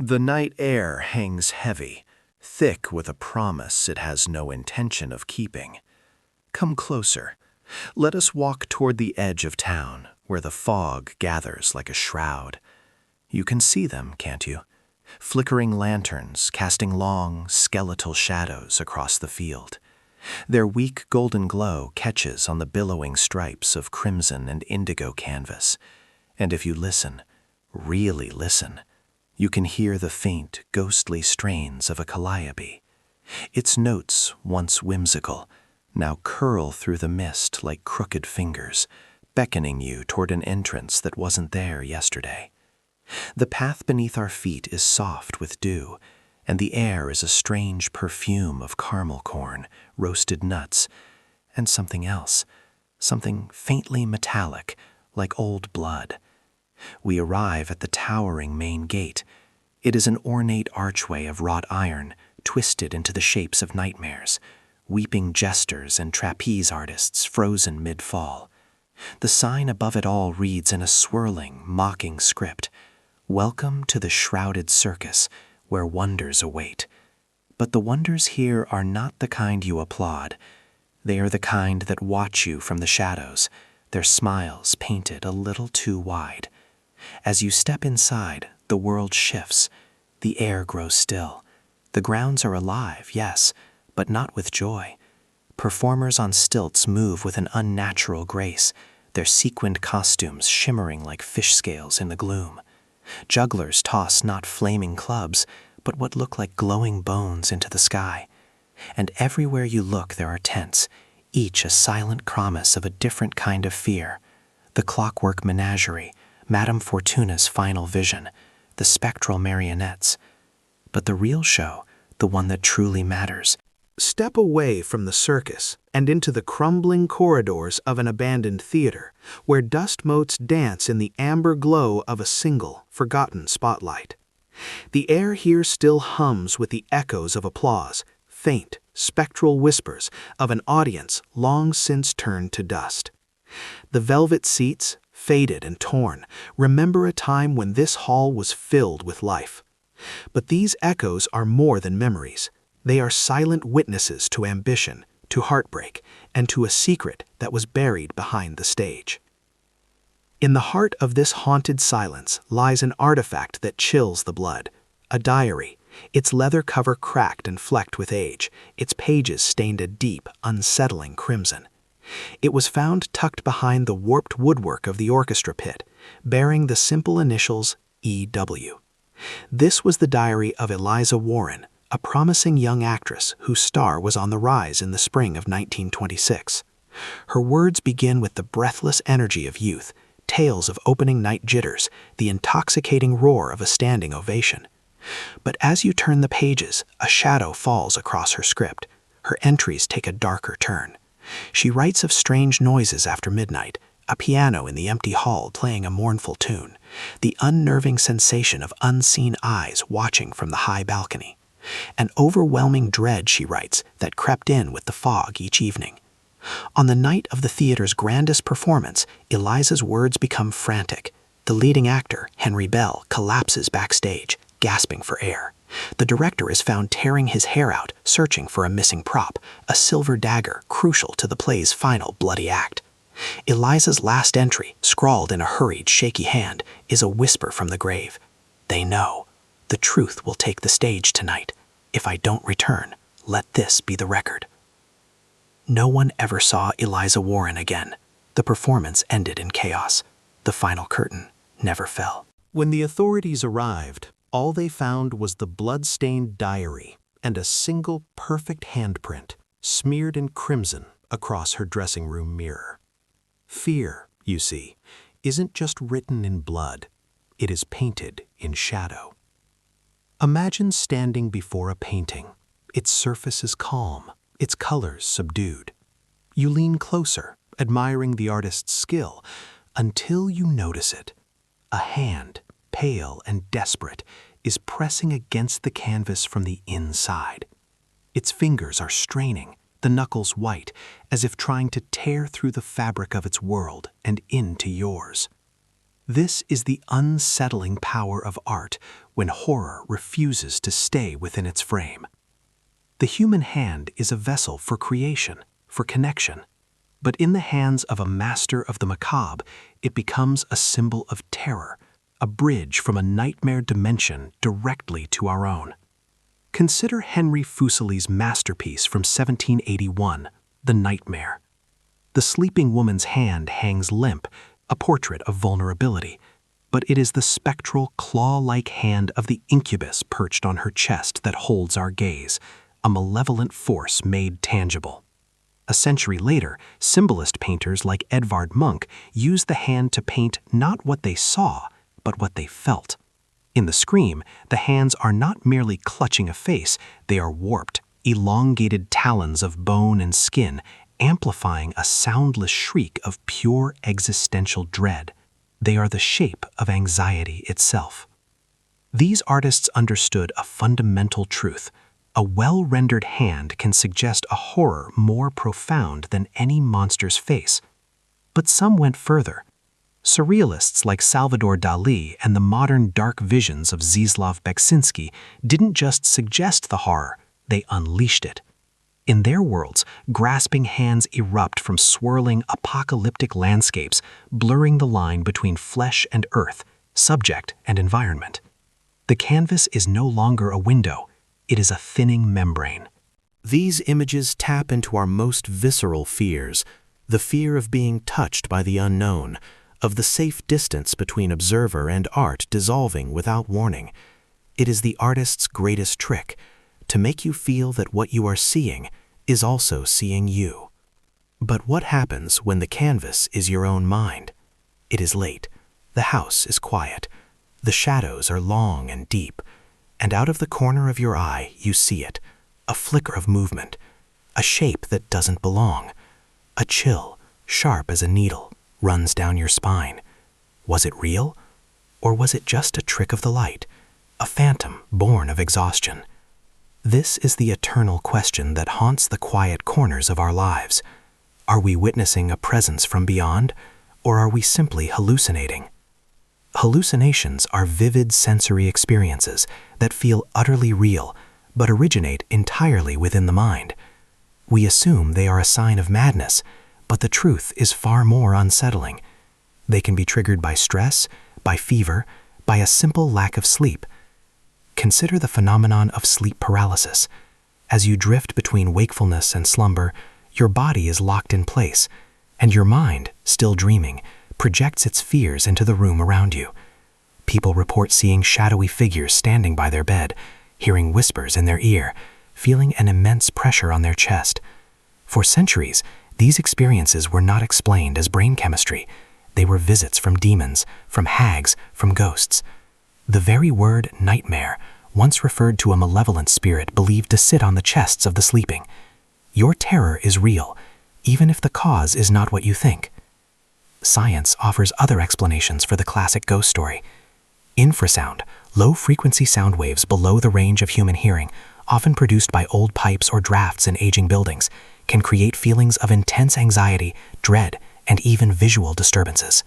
The night air hangs heavy, thick with a promise it has no intention of keeping. Come closer. Let us walk toward the edge of town, where the fog gathers like a shroud. You can see them, can't you? Flickering lanterns casting long, skeletal shadows across the field. Their weak golden glow catches on the billowing stripes of crimson and indigo canvas. And if you listen, really listen, you can hear the faint, ghostly strains of a calliope. Its notes, once whimsical, now curl through the mist like crooked fingers, beckoning you toward an entrance that wasn't there yesterday. The path beneath our feet is soft with dew, and the air is a strange perfume of caramel corn, roasted nuts, and something else, something faintly metallic, like old blood. We arrive at the towering main gate. It is an ornate archway of wrought iron, twisted into the shapes of nightmares, weeping jesters and trapeze artists frozen mid-fall. The sign above it all reads in a swirling, mocking script, "Welcome to the Shrouded Circus, where wonders await." But the wonders here are not the kind you applaud. They are the kind that watch you from the shadows, their smiles painted a little too wide. As you step inside, the world shifts. The air grows still. The grounds are alive, yes, but not with joy. Performers on stilts move with an unnatural grace, their sequined costumes shimmering like fish scales in the gloom. Jugglers toss not flaming clubs, but what look like glowing bones into the sky. And everywhere you look there are tents, each a silent promise of a different kind of fear. The clockwork menagerie, Madame Fortuna's final vision, the spectral marionettes. But the real show, the one that truly matters. Step away from the circus and into the crumbling corridors of an abandoned theater, where dust motes dance in the amber glow of a single, forgotten spotlight. The air here still hums with the echoes of applause, faint, spectral whispers of an audience long since turned to dust. The velvet seats, faded and torn, remember a time when this hall was filled with life. But these echoes are more than memories. They are silent witnesses to ambition, to heartbreak, and to a secret that was buried behind the stage. In the heart of this haunted silence lies an artifact that chills the blood, a diary, its leather cover cracked and flecked with age, its pages stained a deep, unsettling crimson. It was found tucked behind the warped woodwork of the orchestra pit, bearing the simple initials E.W. This was the diary of Eliza Warren, a promising young actress whose star was on the rise in the spring of 1926. Her words begin with the breathless energy of youth, tales of opening night jitters, the intoxicating roar of a standing ovation. But as you turn the pages, a shadow falls across her script. Her entries take a darker turn. She writes of strange noises after midnight, a piano in the empty hall playing a mournful tune, the unnerving sensation of unseen eyes watching from the high balcony. An overwhelming dread, she writes, that crept in with the fog each evening. On the night of the theater's grandest performance, Eliza's words become frantic. The leading actor, Henry Bell, collapses backstage, gasping for air. The director is found tearing his hair out, searching for a missing prop, a silver dagger crucial to the play's final bloody act. Eliza's last entry, scrawled in a hurried, shaky hand, is a whisper from the grave. They know. The truth will take the stage tonight. If I don't return, let this be the record. No one ever saw Eliza Warren again. The performance ended in chaos. The final curtain never fell. When the authorities arrived, all they found was the blood-stained diary and a single perfect handprint smeared in crimson across her dressing room mirror. Fear, you see, isn't just written in blood. It is painted in shadow. Imagine standing before a painting. Its surface is calm, its colors subdued. You lean closer, admiring the artist's skill, until you notice it. A hand, pale and desperate, is pressing against the canvas from the inside. Its fingers are straining, the knuckles white, as if trying to tear through the fabric of its world and into yours. This is the unsettling power of art when horror refuses to stay within its frame. The human hand is a vessel for creation, for connection. But in the hands of a master of the macabre, it becomes a symbol of terror, a bridge from a nightmare dimension directly to our own. Consider Henry Fuseli's masterpiece from 1781, The Nightmare. The sleeping woman's hand hangs limp, a portrait of vulnerability, but it is the spectral, claw-like hand of the incubus perched on her chest that holds our gaze, a malevolent force made tangible. A century later, symbolist painters like Edvard Munch used the hand to paint not what they saw, but what they felt. In The Scream, the hands are not merely clutching a face, they are warped, elongated talons of bone and skin, amplifying a soundless shriek of pure existential dread. They are the shape of anxiety itself. These artists understood a fundamental truth. A well-rendered hand can suggest a horror more profound than any monster's face. But some went further. Surrealists like Salvador Dali and the modern dark visions of Zdzislaw Beksinski didn't just suggest the horror, they unleashed it. In their worlds, grasping hands erupt from swirling apocalyptic landscapes, blurring the line between flesh and earth, subject and environment. The canvas is no longer a window. It is a thinning membrane. These images tap into our most visceral fears, the fear of being touched by the unknown, of the safe distance between observer and art dissolving without warning. It is the artist's greatest trick, to make you feel that what you are seeing is also seeing you. But what happens when the canvas is your own mind? It is late. The house is quiet. The shadows are long and deep. And out of the corner of your eye, you see it, a flicker of movement, a shape that doesn't belong. A chill, sharp as a needle, runs down your spine. Was it real? Or was it just a trick of the light, a phantom born of exhaustion? This is the eternal question that haunts the quiet corners of our lives. Are we witnessing a presence from beyond, or are we simply hallucinating? Hallucinations are vivid sensory experiences that feel utterly real, but originate entirely within the mind. We assume they are a sign of madness, but the truth is far more unsettling. They can be triggered by stress, by fever, by a simple lack of sleep. Consider the phenomenon of sleep paralysis. As you drift between wakefulness and slumber, your body is locked in place, and your mind, still dreaming, projects its fears into the room around you. People report seeing shadowy figures standing by their bed, hearing whispers in their ear, feeling an immense pressure on their chest. For centuries, these experiences were not explained as brain chemistry. They were visits from demons, from hags, from ghosts. The very word nightmare once referred to a malevolent spirit believed to sit on the chests of the sleeping. Your terror is real, even if the cause is not what you think. Science offers other explanations for the classic ghost story. Infrasound, low-frequency sound waves below the range of human hearing, often produced by old pipes or drafts in aging buildings, can create feelings of intense anxiety, dread, and even visual disturbances.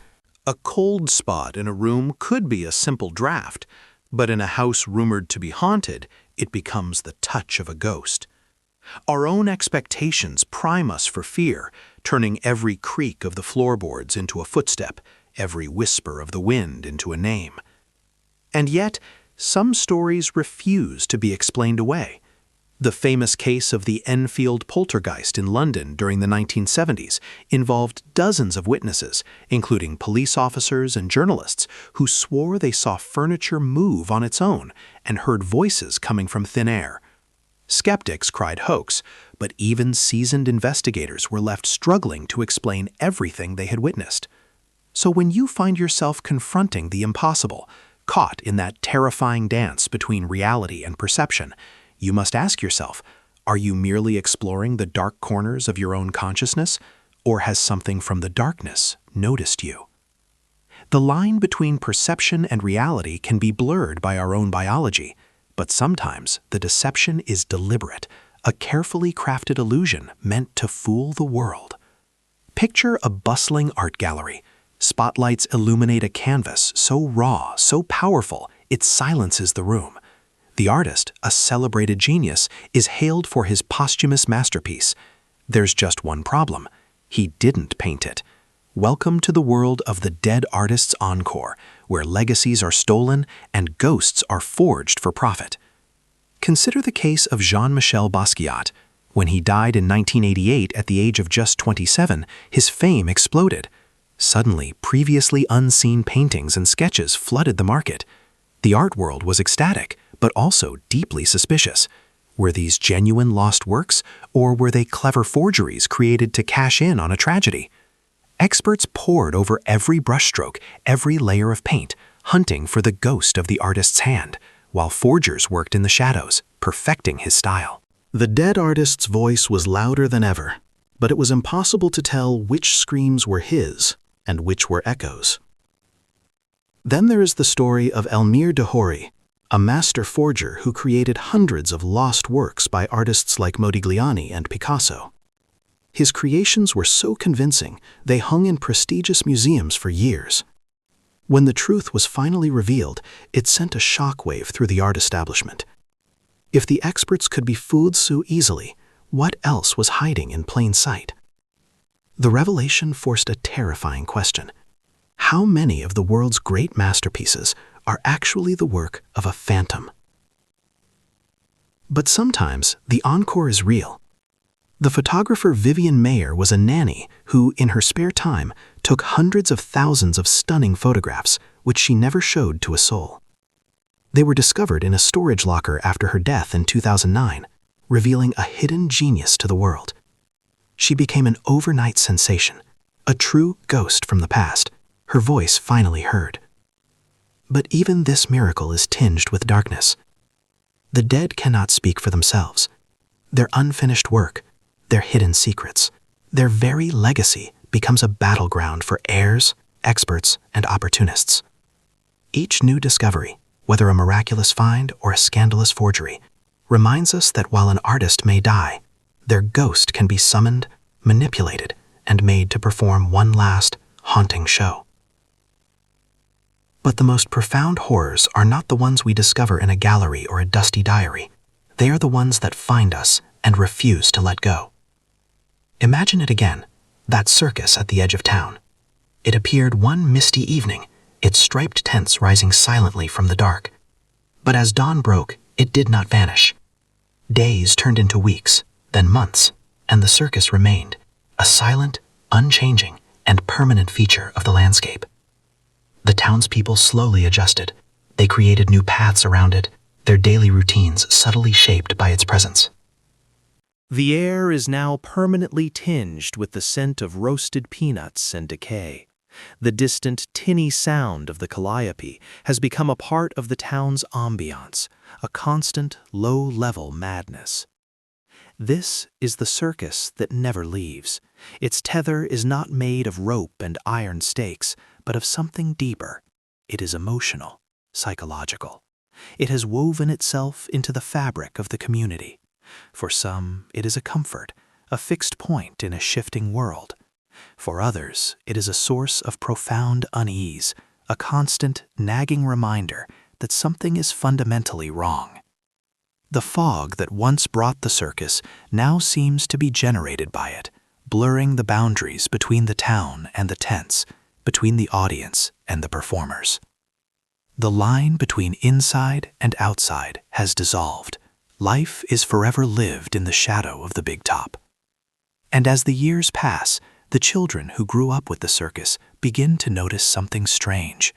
A cold spot in a room could be a simple draft, but in a house rumored to be haunted, it becomes the touch of a ghost. Our own expectations prime us for fear, turning every creak of the floorboards into a footstep, every whisper of the wind into a name. And yet, some stories refuse to be explained away. The famous case of the Enfield poltergeist in London during the 1970s involved dozens of witnesses, including police officers and journalists, who swore they saw furniture move on its own and heard voices coming from thin air. Skeptics cried hoax, but even seasoned investigators were left struggling to explain everything they had witnessed. So when you find yourself confronting the impossible, caught in that terrifying dance between reality and perception, you must ask yourself, are you merely exploring the dark corners of your own consciousness, or has something from the darkness noticed you? The line between perception and reality can be blurred by our own biology, but sometimes the deception is deliberate, a carefully crafted illusion meant to fool the world. Picture a bustling art gallery, Spotlights illuminate a canvas so raw, so powerful, it silences the room. The artist, a celebrated genius, is hailed for his posthumous masterpiece. There's just one problem. He didn't paint it. Welcome to the world of the dead artist's encore, where legacies are stolen and ghosts are forged for profit. Consider the case of Jean-Michel Basquiat. When he died in 1988 at the age of just 27, his fame exploded. Suddenly, previously unseen paintings and sketches flooded the market. The art world was ecstatic, but also deeply suspicious. Were these genuine lost works, or were they clever forgeries created to cash in on a tragedy? Experts pored over every brushstroke, every layer of paint, hunting for the ghost of the artist's hand, while forgers worked in the shadows, perfecting his style. The dead artist's voice was louder than ever, but it was impossible to tell which screams were his and which were echoes. Then there is the story of Elmire de Hory, a master forger who created hundreds of lost works by artists like Modigliani and Picasso. His creations were so convincing, they hung in prestigious museums for years. When the truth was finally revealed, it sent a shockwave through the art establishment. If the experts could be fooled so easily, what else was hiding in plain sight? The revelation forced a terrifying question. How many of the world's great masterpieces are actually the work of a phantom? But sometimes the encore is real. The photographer Vivian Mayer was a nanny who, in her spare time, took hundreds of thousands of stunning photographs, which she never showed to a soul. They were discovered in a storage locker after her death in 2009, revealing a hidden genius to the world. She became an overnight sensation, a true ghost from the past, her voice finally heard. But even this miracle is tinged with darkness. The dead cannot speak for themselves. Their unfinished work, their hidden secrets, their very legacy becomes a battleground for heirs, experts, and opportunists. Each new discovery, whether a miraculous find or a scandalous forgery, reminds us that while an artist may die, their ghost can be summoned, manipulated, and made to perform one last, haunting show. But the most profound horrors are not the ones we discover in a gallery or a dusty diary. They are the ones that find us and refuse to let go. Imagine it again, that circus at the edge of town. It appeared one misty evening, its striped tents rising silently from the dark. But as dawn broke, it did not vanish. Days turned into weeks, then months, and the circus remained, a silent, unchanging, and permanent feature of the landscape. The townspeople slowly adjusted. They created new paths around it, their daily routines subtly shaped by its presence. The air is now permanently tinged with the scent of roasted peanuts and decay. The distant, tinny sound of the calliope has become a part of the town's ambiance, a constant, low-level madness. This is the circus that never leaves. Its tether is not made of rope and iron stakes, but of something deeper. It is emotional, psychological. It has woven itself into the fabric of the community. For some, it is a comfort, a fixed point in a shifting world. For others, it is a source of profound unease, a constant, nagging reminder that something is fundamentally wrong. The fog that once brought the circus now seems to be generated by it, blurring the boundaries between the town and the tents, between the audience and the performers. The line between inside and outside has dissolved. Life is forever lived in the shadow of the big top. And as the years pass, the children who grew up with the circus begin to notice something strange.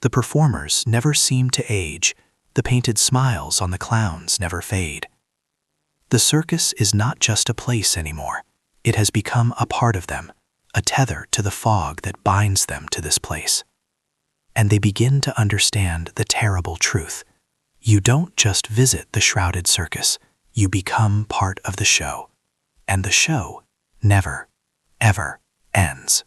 The performers never seem to age. The painted smiles on the clowns never fade. The circus is not just a place anymore. It has become a part of them, a tether to the fog that binds them to this place. And they begin to understand the terrible truth. You don't just visit the Shrouded Circus, you become part of the show. And the show never, ever ends.